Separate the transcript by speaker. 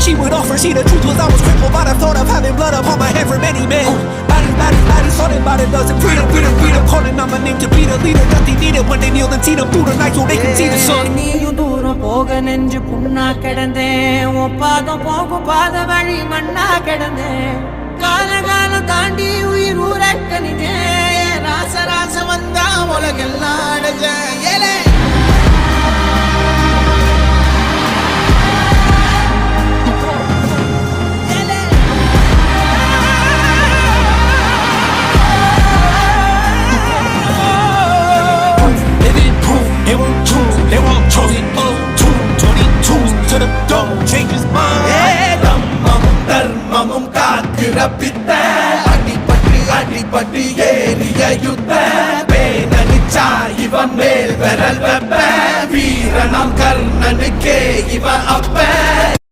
Speaker 1: she would offer. See, the truth was I was crippled by the thought of having blood upon my head for many men. Bodies, sorted by the dozen. Freedom, calling on my name to be the leader that they needed when they kneel and see them through the night so they can see the sun.
Speaker 2: நீயும் தூரம் போக நெஞ்சு புண்ணா கிடந்தேன், ஒப்பாதம் போகும் பாத வழி மண்ணா கிடந்தேன், காலம் தாண்டி உயிர் ஊரக்கணிதேன், ராச வந்தா உலகெல்லாம் அடைஞ்சேன். ஏலே
Speaker 3: தர்மமும் காக்கிற பித்த அடிபட்டு ஏறிய யுத்த பேனனிச்சா இவன் மேல் விரல் வெப்ப வீரனாம் கர்ணனுக்கே இவன் அப்ப